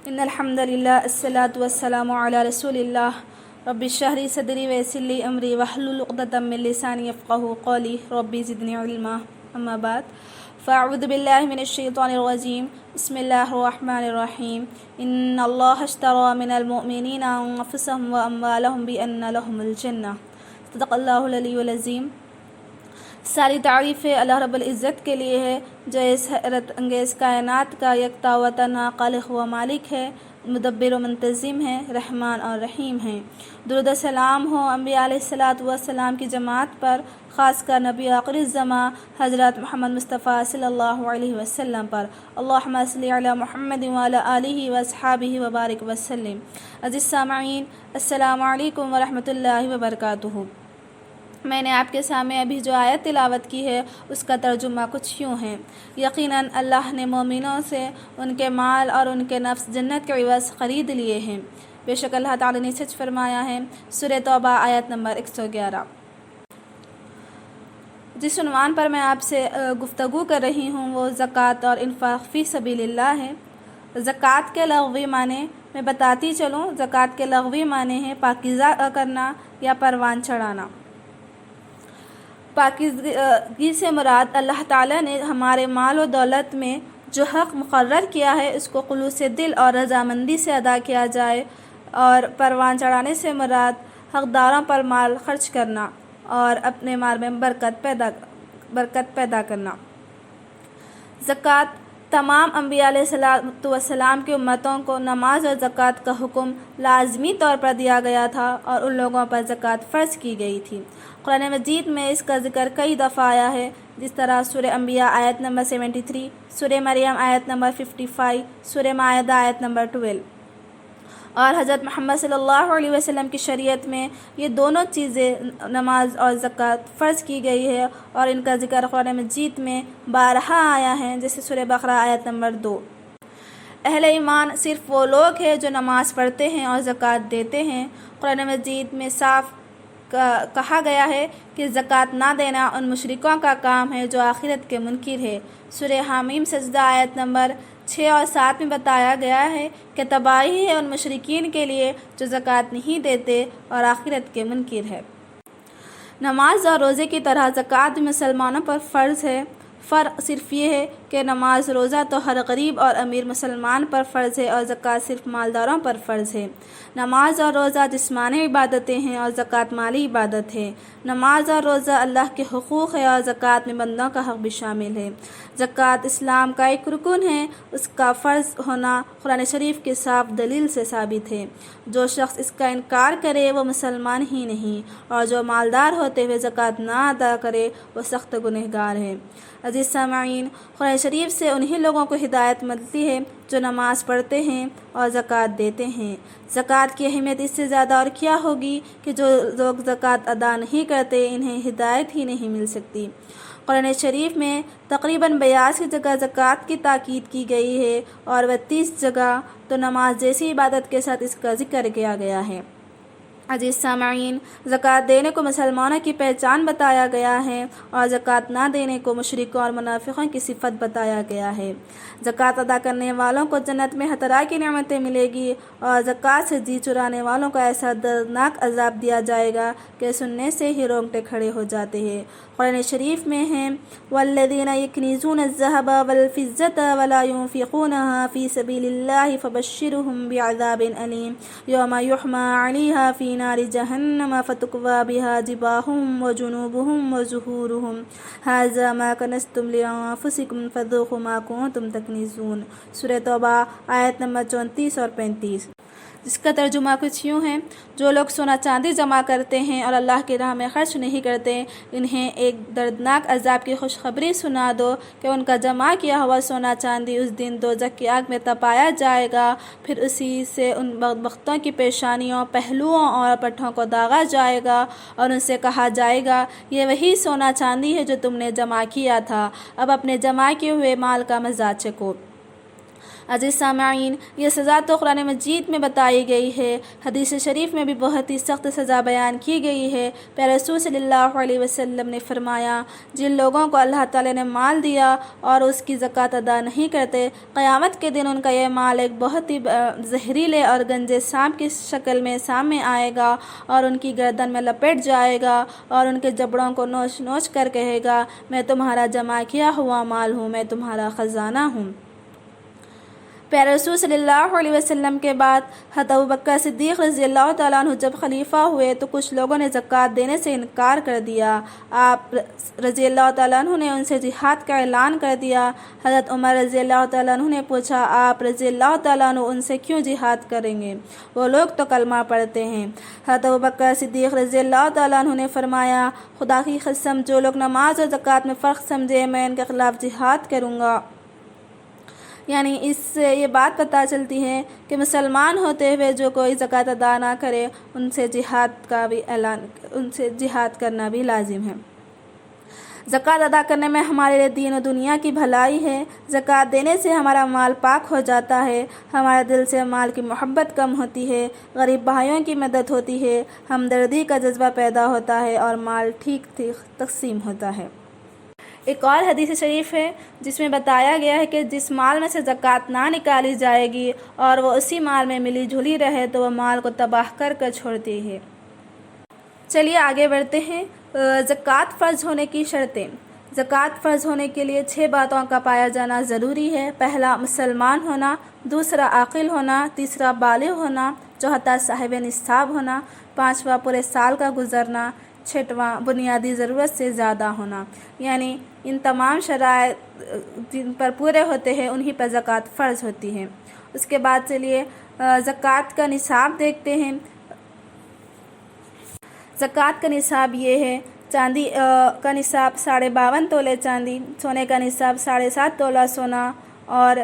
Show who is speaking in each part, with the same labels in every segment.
Speaker 1: ان الحمد للہ الصلاۃ والسلام علی رسول اللہ رب اشرح لی صدری ویسر لی امری واحلل عقدۃ من لسانی یفقہوا قولی ربی زدنی علما اما بعد فاعوذ باللہ من الشیطان الرجیم بسم اللہ الرحمن الرحیم ان اللہ اشتری من المؤمنین انفسهم واموالهم بان لهم الجنہ صدق اللہ العلی العظیم۔ ساری تعریفیں اللہ رب العزت کے لیے ہے جو اس حیرت انگیز کائنات کا یکتا و تنہا خالق و مالک ہے، مدبر و منتظم ہے، رحمان اور رحیم ہے۔ درود و سلام ہو انبیاء علیہ السلام کی جماعت پر، خاص کر نبی آخر الزماں حضرت محمد مصطفیٰ صلی اللہ علیہ وسلم پر۔ اللہم صلی علی محمد وعلی آلہ واصحابہ وبارک وسلم۔ عزیز سامعین، السلام علیکم ورحمۃ اللہ وبرکاتہ۔ میں نے آپ کے سامنے ابھی جو آیت تلاوت کی ہے اس کا ترجمہ کچھ یوں ہے۔ یقیناً اللہ نے مومنوں سے ان کے مال اور ان کے نفس جنت کے عوض خرید لیے ہیں۔ بے شک اللہ تعالی نے سچ فرمایا ہے۔ سورہ توبہ آیت نمبر 111۔ جس عنوان پر میں آپ سے گفتگو کر رہی ہوں وہ زکوٰۃ اور انفاق فی سبیل اللہ ہے۔ زکوٰۃ کے لغوی معنی میں بتاتی چلوں۔ زکوٰۃ کے لغوی معنی ہے پاکیزہ کرنا یا پروان چڑھانا۔ پاکیزگی سے مراد اللہ تعالیٰ نے ہمارے مال و دولت میں جو حق مقرر کیا ہے اس کو خلوص دل اور رضامندی سے ادا کیا جائے، اور پروان چڑھانے سے مراد حقداروں پر مال خرچ کرنا اور اپنے مال میں برکت پیدا کرنا۔ زکوٰۃ تمام انبیاء علیہ السلام کی امتوں کو نماز اور زکوٰۃ کا حکم لازمی طور پر دیا گیا تھا اور ان لوگوں پر زکوٰۃ فرض کی گئی تھی۔ قرآن مجید میں اس کا ذکر کئی دفعہ آیا ہے، جس طرح سورہ انبیاء آیت نمبر 73، سورہ مریم آیت نمبر 55، سورہ مائدہ آیت نمبر 12۔ اور حضرت محمد صلی اللہ علیہ وسلم کی شریعت میں یہ دونوں چیزیں نماز اور زکوٰۃ فرض کی گئی ہے، اور ان کا ذکر قرآن مجید میں بارہا آیا ہے، جیسے سورہ بقرہ آیت نمبر 2۔ اہل ایمان صرف وہ لوگ ہیں جو نماز پڑھتے ہیں اور زکوٰۃ دیتے ہیں۔ قرآن مجید میں صاف کہا گیا ہے کہ زکوٰۃ نہ دینا ان مشرکوں کا کام ہے جو آخرت کے منکر ہے۔ سورہ حمیم سجدہ آیت نمبر 6 اور 7 میں بتایا گیا ہے کہ تباہی ہے ان مشرکین کے لیے جو زکوٰۃ نہیں دیتے اور آخرت کے منکر ہے۔ نماز اور روزے کی طرح زکوٰۃ مسلمانوں پر فرض ہے۔ فرق صرف یہ ہے کہ نماز روزہ تو ہر غریب اور امیر مسلمان پر فرض ہے اور زکوٰۃ صرف مالداروں پر فرض ہے۔ نماز اور روزہ جسمانی عبادتیں ہیں اور زکوٰۃ مالی عبادت ہے۔ نماز اور روزہ اللہ کے حقوق ہے اور زکوٰۃ میں بندوں کا حق بھی شامل ہے۔ زکوٰۃ اسلام کا ایک رکن ہے، اس کا فرض ہونا قرآن شریف کی صاف دلیل سے ثابت ہے۔ جو شخص اس کا انکار کرے وہ مسلمان ہی نہیں، اور جو مالدار ہوتے ہوئے زکوٰۃ نہ ادا کرے وہ سخت گنہگار ہے۔ عزیز سامعین، قرآن شریف سے انہی لوگوں کو ہدایت ملتی ہے جو نماز پڑھتے ہیں اور زکوٰۃ دیتے ہیں۔ زکوٰۃ کی اہمیت اس سے زیادہ اور کیا ہوگی کہ جو لوگ زکوٰۃ ادا نہیں کرتے انہیں ہدایت ہی نہیں مل سکتی۔ قرآن شریف میں تقریباً 82 جگہ زکوٰۃ کی تاکید کی گئی ہے، اور 32 جگہ تو نماز جیسی عبادت کے ساتھ اس کا ذکر کیا گیا ہے۔ عزیز سامعین، زکوٰۃ دینے کو مسلمانوں کی پہچان بتایا گیا ہے اور زکوٰۃ نہ دینے کو مشرکوں اور منافقوں کی صفت بتایا گیا ہے۔ زکوٰۃ ادا کرنے والوں کو جنت میں ہر طرح کی نعمتیں ملے گی، اور زکوٰۃ سے جی چرانے والوں کو ایسا دردناک عذاب دیا جائے گا کہ سننے سے ہی رونگٹے کھڑے ہو جاتے ہیں۔ قرآن شریف میں ہیں والذین یکنزون الذھب والفضة ولا ينفقونها في سبيل الله فبشرهم بعذاب أليم يوم يحمى عليها في نار جهنم فتكوى بها جباههم وجنوبهم وظهورهم هذا ما كنزتم لأنفسكم فذوقوا ما كنتم تكنزون۔ سورہ توبہ آیت نمبر 34 اور 35، جس کا ترجمہ کچھ یوں ہے: جو لوگ سونا چاندی جمع کرتے ہیں اور اللہ کی راہ میں خرچ نہیں کرتے، انہیں ایک دردناک عذاب کی خوشخبری سنا دو کہ ان کا جمع کیا ہوا سونا چاندی اس دن دوزخ کی آگ میں تپایا جائے گا، پھر اسی سے ان بدبختوں کی پیشانیوں، پہلوؤں اور پٹھوں کو داغا جائے گا، اور ان سے کہا جائے گا یہ وہی سونا چاندی ہے جو تم نے جمع کیا تھا، اب اپنے جمع کیے ہوئے مال کا مزہ چکھو۔ عزیز سامعین، یہ سزا تو قرآن مجید میں بتائی گئی ہے، حدیث شریف میں بھی بہت ہی سخت سزا بیان کی گئی ہے۔ پیارے رسول صلی اللہ علیہ وسلم نے فرمایا، جن لوگوں کو اللہ تعالیٰ نے مال دیا اور اس کی زکوٰۃ ادا نہیں کرتے، قیامت کے دن ان کا یہ مال ایک بہت ہی زہریلے اور گنجے سانپ کی شکل میں سامنے آئے گا اور ان کی گردن میں لپٹ جائے گا اور ان کے جبڑوں کو نوچ نوچ کر کہے گا، میں تمہارا جمع کیا ہوا مال ہوں، میں تمہارا خزانہ ہوں۔ پیارے رسول صلی اللہ علیہ وسلم کے بعد حضرت ابوبکر صدیق رضی اللہ تعالیٰ عنہ جب خلیفہ ہوئے تو کچھ لوگوں نے زکوٰۃ دینے سے انکار کر دیا۔ آپ رضی اللہ تعالیٰ عنہ نے ان سے جہاد کا اعلان کر دیا۔ حضرت عمر رضی اللہ تعالیٰ عنہ نے پوچھا، آپ رضی اللہ تعالیٰ عنہ ان سے کیوں جہاد کریں گے؟ وہ لوگ تو کلمہ پڑھتے ہیں۔ حضرت ابوبکر صدیق رضی اللہ تعالیٰ عنہ نے فرمایا، خدا کی قسم، جو لوگ نماز اور زکوٰۃ میں فرق سمجھے، میں ان کے خلاف جہاد کروں گا۔ یعنی اس سے یہ بات پتہ چلتی ہے کہ مسلمان ہوتے ہوئے جو کوئی زکوٰۃ ادا نہ کرے، ان سے جہاد کرنا بھی لازم ہے۔ زکوٰۃ ادا کرنے میں ہمارے لیے دین و دنیا کی بھلائی ہے۔ زکوٰۃ دینے سے ہمارا مال پاک ہو جاتا ہے، ہمارے دل سے مال کی محبت کم ہوتی ہے، غریب بھائیوں کی مدد ہوتی ہے، ہمدردی کا جذبہ پیدا ہوتا ہے اور مال ٹھیک ٹھیک تقسیم ہوتا ہے۔ ایک اور حدیث شریف ہے جس میں بتایا گیا ہے کہ جس مال میں سے زکوٰۃ نہ نکالی جائے گی اور وہ اسی مال میں ملی جھلی رہے تو وہ مال کو تباہ کر چھوڑتی ہے۔ چلیے آگے بڑھتے ہیں۔ زکوٰۃ فرض ہونے کی شرطیں۔ زکوٰۃ فرض ہونے کے لیے 6 باتوں کا پایا جانا ضروری ہے۔ پہلا، مسلمان ہونا، دوسرا، عاقل ہونا، تیسرا، بالغ ہونا، چوتھا، صاحب نصاب ہونا، پانچواں، پورے سال کا گزرنا، چھٹواں، بنیادی ضرورت سے زیادہ ہونا۔ یعنی ان تمام شرائط جن پر پورے ہوتے ہیں انہی پر زکوٰۃ فرض ہوتی ہے۔ اس کے بعد چلیے زکوٰۃ کا نصاب دیکھتے ہیں۔ زکوٰۃ کا نصاب یہ ہے، چاندی کا نصاب 52.5 تولے چاندی، سونے کا نصاب 7.5 تولہ سونا، اور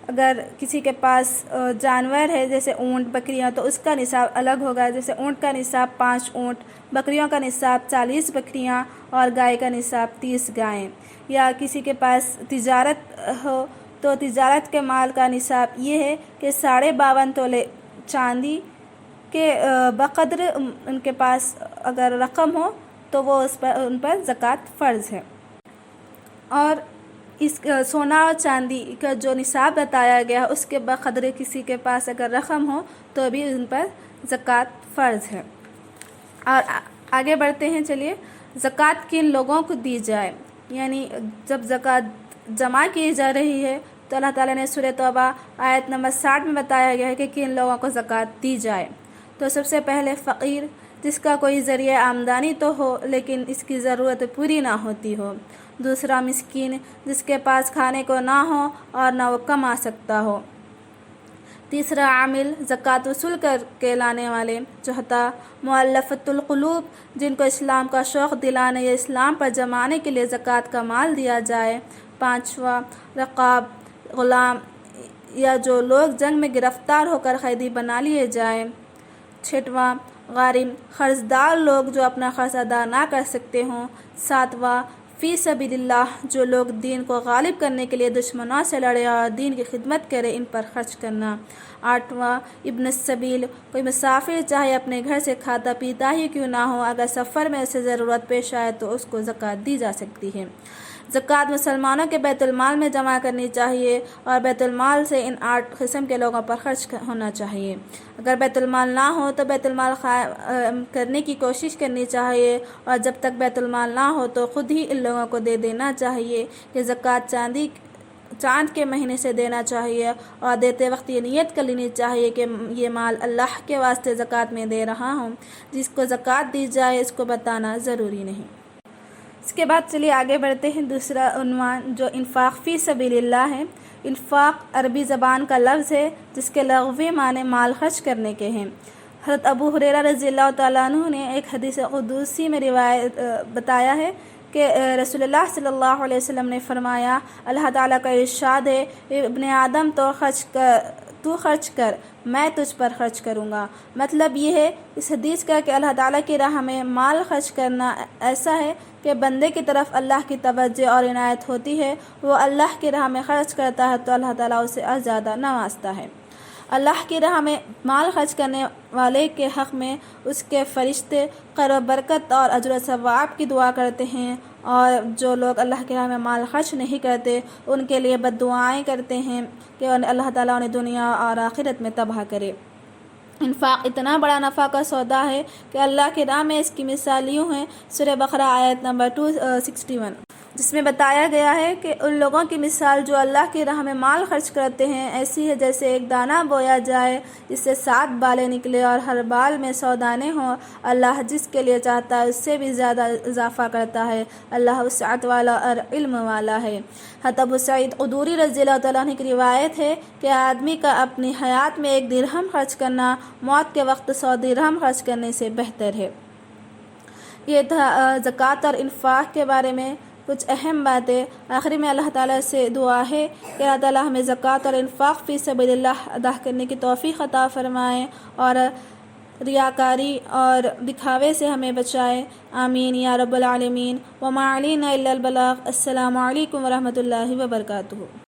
Speaker 1: اگر کسی کے پاس جانور ہے جیسے اونٹ، بکریاں، تو اس کا نصاب الگ ہوگا۔ جیسے اونٹ کا نصاب 5 اونٹ، بکریوں کا نصاب 40 بکریاں اور گائے کا نصاب 30 گائیں۔ یا کسی کے پاس تجارت ہو تو تجارت کے مال کا نصاب یہ ہے کہ 52.5 تولے چاندی کے بقدر ان کے پاس اگر رقم ہو تو وہ ان پر زکوٰۃ فرض ہے۔ اور اس سونا اور چاندی کا جو نصاب بتایا گیا اس کے بقدر کسی کے پاس اگر رقم ہو تو بھی ان پر زکوٰۃ فرض ہے۔ اور آگے بڑھتے ہیں۔ چلیے زکوٰۃ کن لوگوں کو دی جائے۔ یعنی جب زکوٰۃ جمع کی جا رہی ہے تو اللہ تعالیٰ نے سورہ توبہ آیت نمبر 60 میں بتایا گیا ہے کہ کن لوگوں کو زکوٰۃ دی جائے۔ تو سب سے پہلے فقیر، جس کا کوئی ذریعہ آمدنی تو ہو لیکن اس کی ضرورت پوری نہ ہوتی ہو۔ دوسرا، مسکین، جس کے پاس کھانے کو نہ ہو اور نہ وہ کما سکتا ہو۔ تیسرا، عامل، زکوٰۃ وصول کر کے لانے والے۔ چوتھا، مؤلفۃ القلوب، جن کو اسلام کا شوق دلانے یا اسلام پر جمانے کے لیے زکوٰۃ کا مال دیا جائے۔ پانچواں، رقاب، غلام یا جو لوگ جنگ میں گرفتار ہو کر قیدی بنا لیے جائیں۔ چھٹواں، غارم، قرض دار لوگ جو اپنا قرض ادا نہ کر سکتے ہوں۔ ساتواں، فی سبیل اللہ، جو لوگ دین کو غالب کرنے کے لیے دشمنوں سے لڑے اور دین کی خدمت کرے، ان پر خرچ کرنا۔ آٹھواں، ابن السبیل، کوئی مسافر چاہے اپنے گھر سے کھاتا پیتا ہی کیوں نہ ہو، اگر سفر میں اسے ضرورت پیش آئے تو اس کو زکوٰۃ دی جا سکتی ہے۔ زکوٰۃ مسلمانوں کے بیت المال میں جمع کرنی چاہیے اور بیت المال سے ان 8 قسم کے لوگوں پر خرچ ہونا چاہیے۔ اگر بیت المال نہ ہو تو بیت المال قائم کرنے کی کوشش کرنی چاہیے، اور جب تک بیت المال نہ ہو تو خود ہی ان لوگوں کو دے دینا چاہیے کہ زکوٰۃ چاند کے مہینے سے دینا چاہیے، اور دیتے وقت یہ نیت کر لینی چاہیے کہ یہ مال اللہ کے واسطے زکوٰۃ میں دے رہا ہوں۔ جس کو زکوٰۃ دی جائے اس کو بتانا ضروری نہیں۔ اس کے بعد چلیے آگے بڑھتے ہیں۔ دوسرا عنوان جو انفاق فی سبیل اللہ ہے۔ انفاق عربی زبان کا لفظ ہے جس کے لغوی معنی مال خرچ کرنے کے ہیں۔ حضرت ابو ہریرہ رضی اللہ تعالیٰ عنہ نے ایک حدیث قدسی میں روایت بتایا ہے کہ رسول اللہ صلی اللہ علیہ وسلم نے فرمایا، اللہ تعالیٰ کا ارشاد ہے، ابن آدم تو خرچ تو خرچ کر، میں تجھ پر خرچ کروں گا۔ مطلب یہ ہے اس حدیث کا کہ اللہ تعالیٰ کی راہ میں مال خرچ کرنا ایسا ہے کہ بندے کی طرف اللہ کی توجہ اور عنایت ہوتی ہے، وہ اللہ کی راہ میں خرچ کرتا ہے تو اللہ تعالیٰ اسے اور زیادہ نوازتا ہے۔ اللہ کی راہ میں مال خرچ کرنے والے کے حق میں اس کے فرشتے خیر و برکت اور اجر و ثواب کی دعا کرتے ہیں، اور جو لوگ اللہ کی راہ میں مال خرچ نہیں کرتے ان کے لیے بد دعائیں کرتے ہیں کہ اللہ تعالیٰ انہیں دنیا اور آخرت میں تباہ کرے۔ انفاق اتنا بڑا نفع کا سودا ہے کہ اللہ کی راہ میں اس کی مثال یوں ہے، سورہ بقرہ آیت نمبر 261، جس میں بتایا گیا ہے کہ ان لوگوں کی مثال جو اللہ کی راہ میں مال خرچ کرتے ہیں ایسی ہے جیسے ایک دانہ بویا جائے جس سے 7 بالیں نکلے اور ہر بال میں 100 دانے ہوں۔ اللہ جس کے لیے چاہتا ہے اس سے بھی زیادہ اضافہ کرتا ہے، اللہ وسعت والا اور علم والا ہے۔ حضرت ابو سعید خدری رضی اللہ تعالیٰ عنہ کی روایت ہے کہ آدمی کا اپنی حیات میں 1 درہم خرچ کرنا موت کے وقت 100 درہم خرچ کرنے سے بہتر ہے۔ یہ تھا زکوٰۃ اور انفاق کے بارے میں کچھ اہم باتیں۔ آخری میں اللہ تعالیٰ سے دعا ہے کہ اللہ تعالیٰ ہمیں زکوٰۃ اور انفاق فی سبیل اللہ ادا کرنے کی توفیق عطا فرمائے اور ریاکاری اور دکھاوے سے ہمیں بچائے، آمین یا رب العالمین۔ وما علینا الا البلاغ۔ السلام علیکم ورحمۃ اللہ وبرکاتہ۔